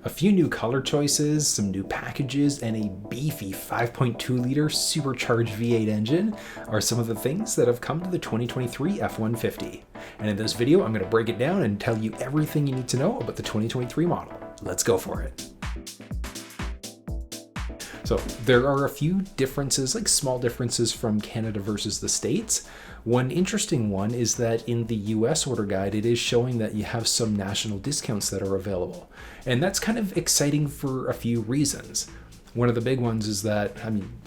A few new color choices, some new packages, and a beefy 5.2-liter SuperCharged V8 engine are some of the things that have come to the 2023 F-150. And in this video, I'm going to break it down and tell you everything you need to know about the 2023 model. Let's go for it. So there are a few differences, like small differences from Canada versus the States. One interesting one is that in the US order guide, it is showing that you have some national discounts that are available. And that's kind of exciting for a few reasons. One of the big ones is that,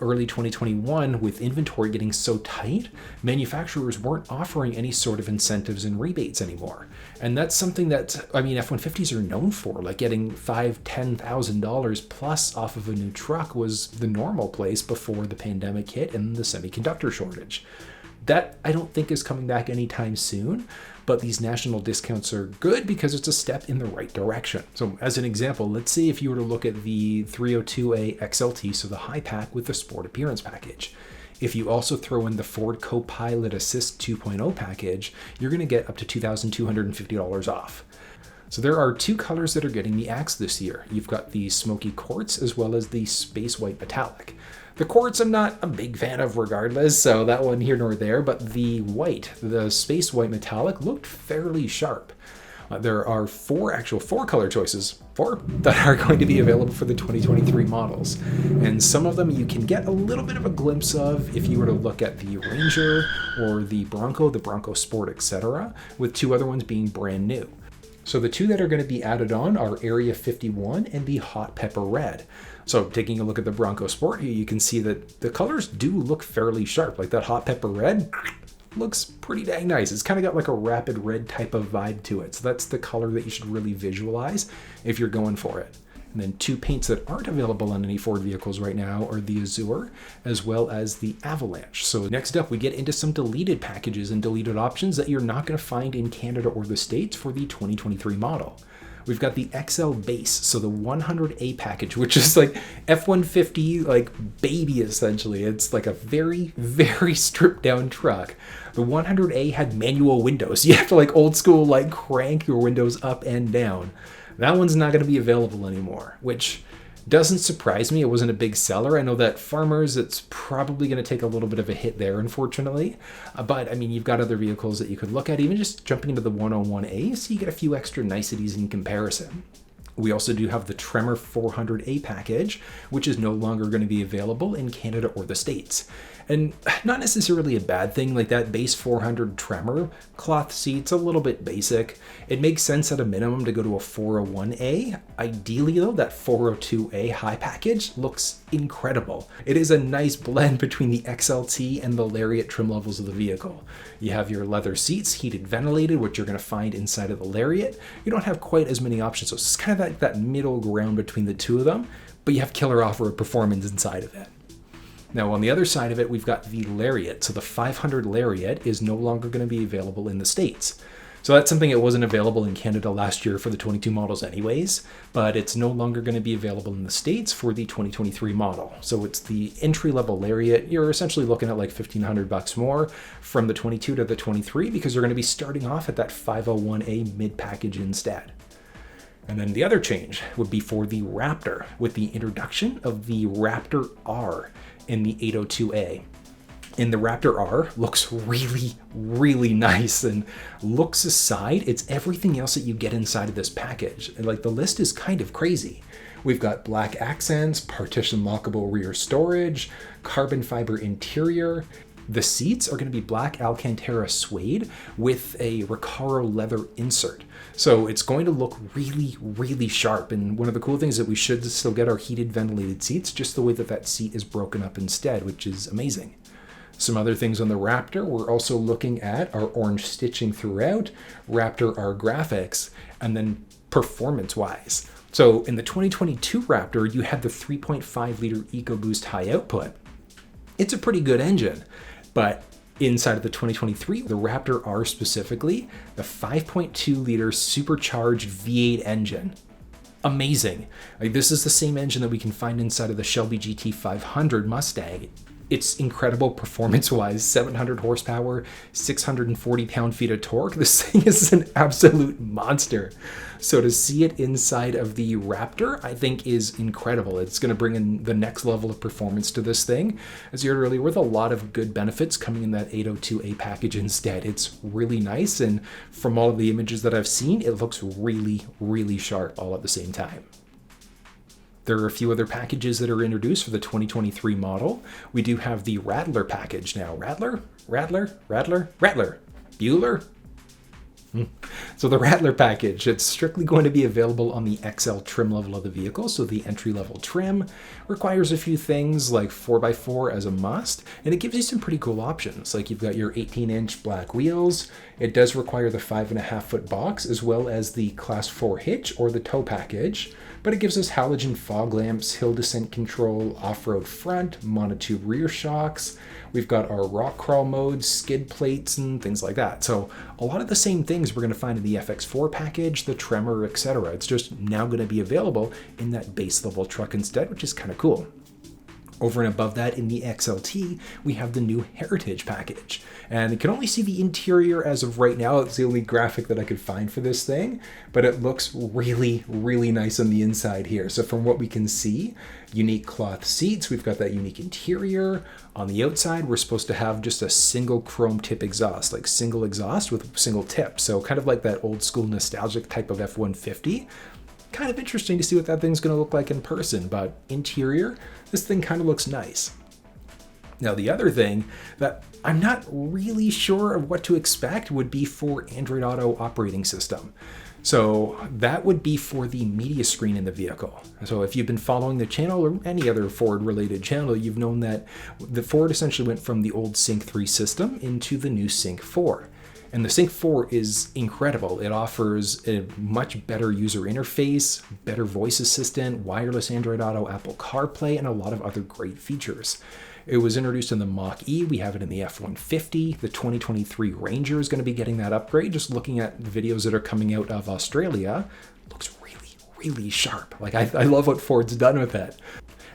early 2021, with inventory getting so tight, manufacturers weren't offering any sort of incentives and rebates anymore. And that's something that, F-150s are known for, like getting $5,000, $10,000 plus off of a new truck was the normal place before the pandemic hit and the semiconductor shortage. That I don't think is coming back anytime soon, but these national discounts are good because it's a step in the right direction. So as an example, let's say if you were to look at the 302A XLT, so the high pack with the Sport Appearance package. If you also throw in the Ford Copilot Assist 2.0 package, you're going to get up to $2,250 off. So there are two colors that are getting the axe this year. You've got the Smoky Quartz as well as the Space White Metallic. The quartz I'm not a big fan of regardless, so that one here nor there, but the white, the Space White Metallic, looked fairly sharp. There are four color choices, that are going to be available for the 2023 models. And some of them you can get a little bit of a glimpse of if you were to look at the Ranger or the Bronco Sport, etc., with two other ones being brand new. So the two that are going to be added on are Area 51 and the Hot Pepper Red. So taking a look at the Bronco Sport here, you can see that the colors do look fairly sharp. Like that Hot Pepper Red looks pretty dang nice. It's kind of got like a rapid red type of vibe to it. So that's the color that you should really visualize if you're going for it. And then two paints that aren't available on any Ford vehicles right now are the Azure as well as the Avalanche. So next up, we get into some deleted packages and deleted options that you're not going to find in Canada or the States for the 2023 model. We've got the XL base, so the 100A package, which is like F-150 like baby essentially. It's like a very, very stripped down truck. The 100A had manual windows. You have to like old school like crank your windows up and down. That one's not going to be available anymore, which doesn't surprise me. It wasn't a big seller. I know that farmers, it's probably going to take a little bit of a hit there, unfortunately. But you've got other vehicles that you could look at, even just jumping into the 101A, so you get a few extra niceties in comparison. We also do have the Tremor 400A package, which is no longer going to be available in Canada or the States. And not necessarily a bad thing, like that base 400 Tremor cloth seat's a little bit basic. It makes sense at a minimum to go to a 401A. Ideally though, that 402A high package looks incredible. It is a nice blend between the XLT and the Lariat trim levels of the vehicle. You have your leather seats, heated ventilated, which you're going to find inside of the Lariat. You don't have quite as many options, so it's kind of like that middle ground between the two of them, but you have killer off-road performance inside of it. Now on the other side of it, we've got the Lariat. So the 500 Lariat is no longer going to be available in the States. So that's something that wasn't available in Canada last year for the 22 models anyways, but it's no longer going to be available in the States for the 2023 model. So it's the entry-level Lariat. You're essentially looking at like $1,500 more from the 22 to the 23 because you're going to be starting off at that 501A mid-package instead. And then the other change would be for the Raptor with the introduction of the Raptor R in the 802A. And the Raptor R looks really, really nice, and looks aside, it's everything else that you get inside of this package. And like the list is kind of crazy. We've got black accents, partition lockable rear storage, carbon fiber interior. The seats are going to be black Alcantara suede with a Recaro leather insert. So it's going to look really, really sharp. And one of the cool things is that we should still get our heated ventilated seats, just the way that that seat is broken up instead, which is amazing. Some other things on the Raptor, we're also looking at our orange stitching throughout, Raptor R graphics, and then performance-wise. So in the 2022 Raptor, you had the 3.5-liter EcoBoost high output. It's a pretty good engine, but inside of the 2023, the Raptor R specifically, the 5.2-liter SuperCharged V8 engine. Amazing. Like, this is the same engine that we can find inside of the Shelby GT500 Mustang. It's incredible performance-wise, 700 horsepower, 640 pound-feet of torque. This thing is an absolute monster. So to see it inside of the Raptor, I think is incredible. It's going to bring in the next level of performance to this thing. As you heard earlier, with a lot of good benefits coming in that 802A package instead. It's really nice, and from all of the images that I've seen, it looks really, really sharp all at the same time. There are a few other packages that are introduced for the 2023 model. We do have the Rattler package now. Rattler? Bueller? So the Rattler package, it's strictly going to be available on the XL trim level of the vehicle. So the entry-level trim requires a few things like 4x4 as a must, and it gives you some pretty cool options. Like you've got your 18-inch black wheels. It does require the 5.5-foot box, as well as the Class 4 hitch or the tow package. But it gives us halogen fog lamps, hill descent control, off-road front, monotube rear shocks. We've got our rock crawl modes, skid plates, and things like that. So a lot of the same things we're going to find in the FX4 package, the Tremor, etc. It's just now going to be available in that base level truck instead, which is kind of cool. Over and above that, in the XLT, we have the new Heritage package. And you can only see the interior as of right now. It's the only graphic that I could find for this thing, but it looks really, really nice on the inside here. So from what we can see, unique cloth seats, we've got that unique interior. On the outside, we're supposed to have just a single chrome tip exhaust, like single exhaust with single tip. So kind of like that old school nostalgic type of F150. Kind of interesting to see what that thing's going to look like in person, but interior, this thing kind of looks nice. Now, the other thing that I'm not really sure of what to expect would be for Android Auto operating system. So that would be for the media screen in the vehicle. So if you've been following the channel or any other Ford related channel, you've known that the Ford essentially went from the old Sync 3 system into the new Sync 4. And the Sync 4 is incredible. It offers a much better user interface, better voice assistant, wireless Android Auto, Apple CarPlay, and a lot of other great features. It was introduced in the Mach-E. We have it in the F150. The 2023 Ranger is going to be getting that upgrade. Just looking at videos that are coming out of Australia, looks really, really sharp. Like I love what Ford's done with it.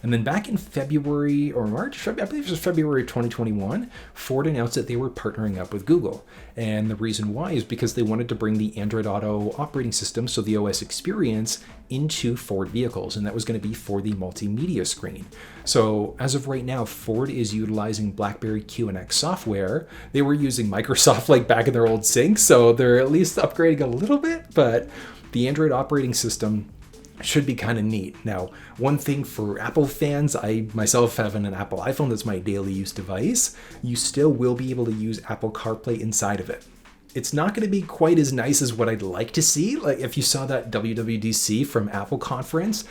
And then back in February or March, I believe it was February 2021, Ford announced that they were partnering up with Google. And the reason why is because they wanted to bring the Android Auto operating system, so the OS experience, into Ford vehicles. And that was going to be for the multimedia screen. So as of right now, Ford is utilizing BlackBerry QNX software. They were using Microsoft like back in their old Sync, so they're at least upgrading a little bit, but the Android operating system should be kind of neat. Now, one thing for Apple fans, I myself have an Apple iPhone, that's my daily use device, you still will be able to use Apple CarPlay inside of it. It's not going to be quite as nice as what I'd like to see. Like if you saw that WWDC from Apple conference,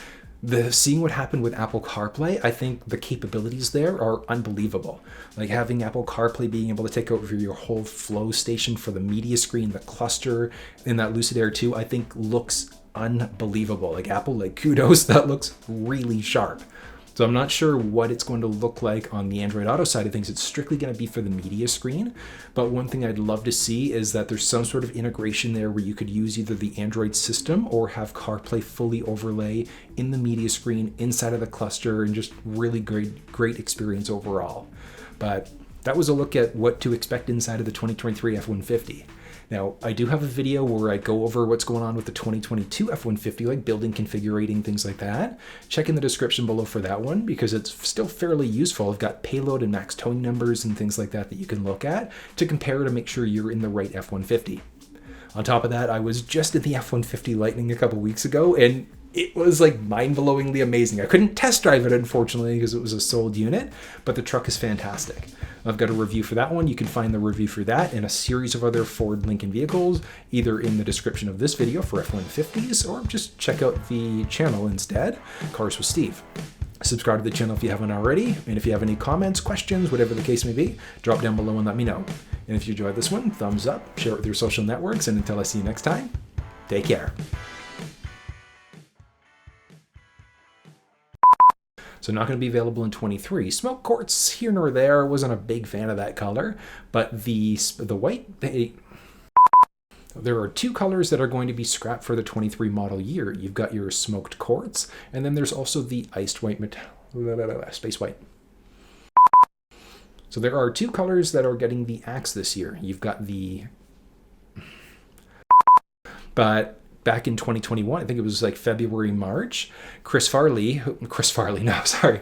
seeing what happened with Apple CarPlay, I think the capabilities there are unbelievable. Like having Apple CarPlay being able to take over your whole flow station for the media screen, the cluster, and that Lucid Air 2, I think looks unbelievable. Like Apple, like kudos, that looks really sharp. So I'm not sure what it's going to look like on the Android Auto side of things. It's strictly going to be for the media screen. But one thing I'd love to see is that there's some sort of integration there where you could use either the Android system or have CarPlay fully overlay in the media screen inside of the cluster, and just really great experience overall. But that was a look at what to expect inside of the 2023 F150. Now, I do have a video where I go over what's going on with the 2022 F150, like building, configuring, things like that. Check in the description below for that one, because it's still fairly useful. I've got payload and max towing numbers and things like that that you can look at to compare to make sure you're in the right F150. On top of that, I was just in the F150 Lightning a couple weeks ago, and it was like mind-blowingly amazing. I couldn't test drive it, unfortunately, because it was a sold unit, but the truck is fantastic. I've got a review for that one. You can find the review for that and a series of other Ford Lincoln vehicles, either in the description of this video for F150s, or just check out the channel instead, Cars with Steve. Subscribe to the channel if you haven't already, and if you have any comments, questions, whatever the case may be, drop down below and let me know. And if you enjoyed this one, thumbs up, share it with your social networks, and until I see you next time, take care. So not going to be available in 23. Smoke quartz here nor there. Wasn't a big fan of that color, but the white, there are two colors that are going to be scrapped for the 23 model year. You've got your smoked quartz, and then there's also the iced white space white. So there are two colors that are getting the axe this year. You've got the... But back in 2021, I think it was like February, March, Chris Farley, no, sorry,